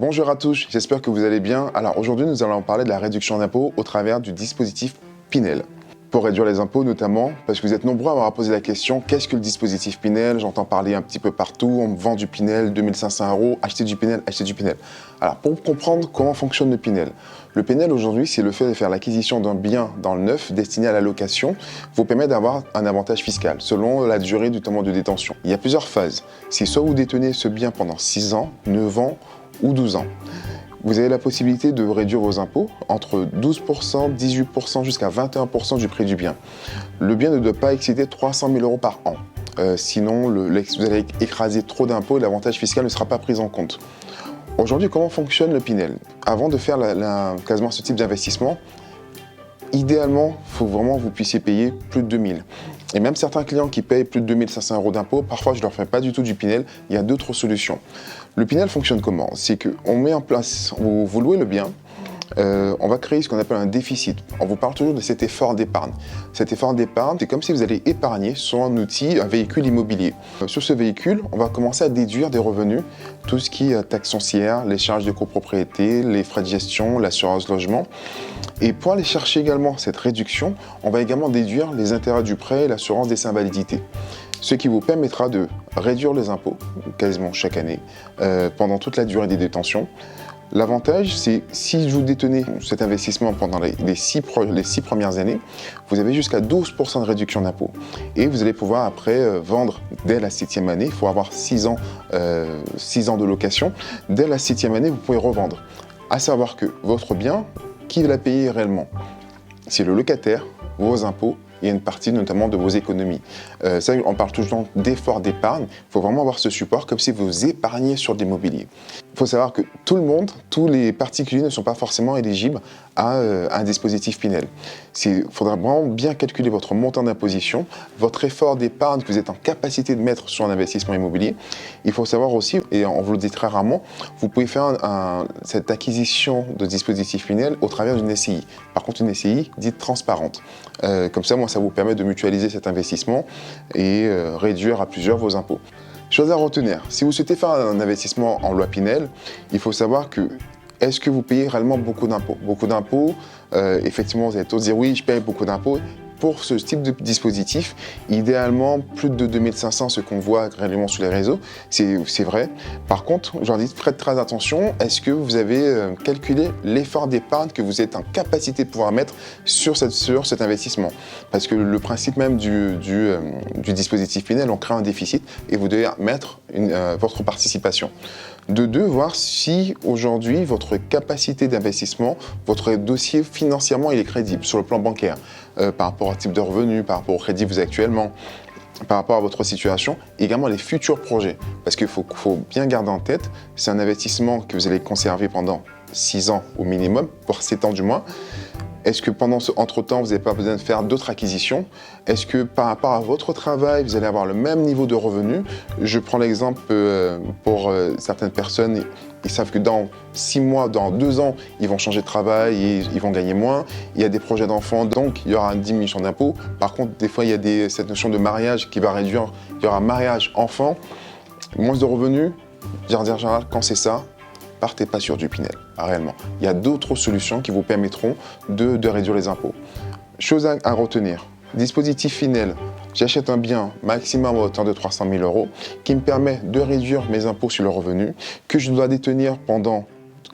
Bonjour à tous, j'espère que vous allez bien. Alors aujourd'hui, nous allons parler de la réduction d'impôts au travers du dispositif Pinel. Pour réduire les impôts notamment, parce que vous êtes nombreux à m'avoir posé la question, qu'est-ce que le dispositif Pinel? J'entends parler un petit peu partout, on me vend du Pinel, 2500 €, achetez du Pinel, achetez du Pinel. Alors pour comprendre comment fonctionne le Pinel aujourd'hui, c'est le fait de faire l'acquisition d'un bien dans le neuf destiné à la location, vous permet d'avoir un avantage fiscal selon la durée du temps de détention. Il y a plusieurs phases. Si soit vous détenez ce bien pendant 6 ans, 9 ans ou 12 ans. Vous avez la possibilité de réduire vos impôts entre 12%, 18% jusqu'à 21% du prix du bien. Le bien ne doit pas excéder 300 000 € par an. Sinon, vous allez écraser trop d'impôts et l'avantage fiscal ne sera pas pris en compte. Aujourd'hui, comment fonctionne le Pinel? Avant de faire quasiment ce type d'investissement, idéalement, il faut vraiment que vous puissiez payer plus de 2000. Et même certains clients qui payent plus de 2500 € d'impôts, parfois je ne leur fais pas du tout du Pinel, il y a d'autres solutions. Le Pinel fonctionne comment? C'est qu'on met en place, vous louez le bien, on va créer ce qu'on appelle un déficit. On vous parle toujours de cet effort d'épargne. Cet effort d'épargne, c'est comme si vous allez épargner sur un outil, un véhicule immobilier. Sur ce véhicule, on va commencer à déduire des revenus, tout ce qui est taxes foncières, les charges de copropriété, les frais de gestion, l'assurance logement. Et pour aller chercher également cette réduction, on va également déduire les intérêts du prêt et l'assurance des invalidités. Ce qui vous permettra de réduire les impôts, quasiment chaque année, pendant toute la durée des détentions. L'avantage, c'est si vous détenez cet investissement pendant les 6 premières années, vous avez jusqu'à 12% de réduction d'impôt. Et vous allez pouvoir après vendre dès la 7e année, il faut avoir 6 ans de location. Dès la 7e année, vous pouvez revendre. À savoir que votre bien, qui l'a payé réellement? C'est le locataire, vos impôts, et une partie notamment de vos économies. Ça, on parle toujours d'effort d'épargne. Il faut vraiment avoir ce support comme si vous épargniez sur de l'immobilier. Il faut savoir que tout le monde, tous les particuliers ne sont pas forcément éligibles à un dispositif Pinel. Il faudra vraiment bien calculer votre montant d'imposition, votre effort d'épargne que vous êtes en capacité de mettre sur un investissement immobilier. Il faut savoir aussi, et on vous le dit très rarement, vous pouvez faire cette acquisition de dispositif Pinel au travers d'une SCI. Par contre, une SCI dite transparente. Comme ça, ça vous permet de mutualiser cet investissement et réduire à plusieurs vos impôts. Chose à retenir, si vous souhaitez faire un investissement en loi Pinel, il faut savoir que est-ce que vous payez réellement beaucoup d'impôts? Beaucoup d'impôts, effectivement, vous allez tous dire oui, je paye beaucoup d'impôts. Pour ce type de dispositif, idéalement, plus de 2500, ce qu'on voit réellement sur les réseaux, c'est vrai. Par contre, je leur dis, faites très attention, est-ce que vous avez calculé l'effort d'épargne que vous êtes en capacité de pouvoir mettre sur cet investissement? Parce que le principe même du dispositif Pinel, on crée un déficit et vous devez mettre votre participation. De deux, voir si aujourd'hui, votre capacité d'investissement, votre dossier financièrement, il est crédible sur le plan bancaire, par rapport au type de revenu, par rapport au crédit que vous avez actuellement, par rapport à votre situation, et également les futurs projets. Parce qu'il faut bien garder en tête, c'est un investissement que vous allez conserver pendant 6 ans au minimum, pour 7 ans du moins. Est-ce que pendant ce entre-temps, vous n'avez pas besoin de faire d'autres acquisitions? Est-ce que par rapport à votre travail, vous allez avoir le même niveau de revenu? Je prends l'exemple pour certaines personnes, ils savent que dans 6 mois, dans 2 ans, ils vont changer de travail et ils vont gagner moins. Il y a des projets d'enfants, donc il y aura une diminution d'impôts. Par contre, des fois, il y a cette notion de mariage qui va réduire. Il y aura mariage, enfant, moins de revenus. En général, quand c'est ça, partez pas sur du Pinel, réellement. Il y a d'autres solutions qui vous permettront de réduire les impôts. Chose à retenir, dispositif Pinel, j'achète un bien maximum à hauteur de 300 000 € qui me permet de réduire mes impôts sur le revenu, que je dois détenir pendant,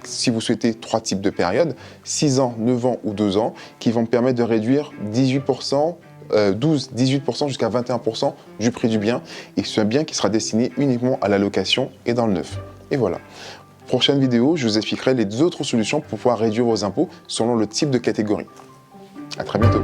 si vous souhaitez, 3 types de périodes, 6 ans, 9 ans ou 2 ans, qui vont me permettre de réduire 18%, 18% jusqu'à 21% du prix du bien, et c'est un bien qui sera destiné uniquement à la location et dans le neuf. Et voilà. Prochaine vidéo, je vous expliquerai les autres solutions pour pouvoir réduire vos impôts selon le type de catégorie. À très bientôt.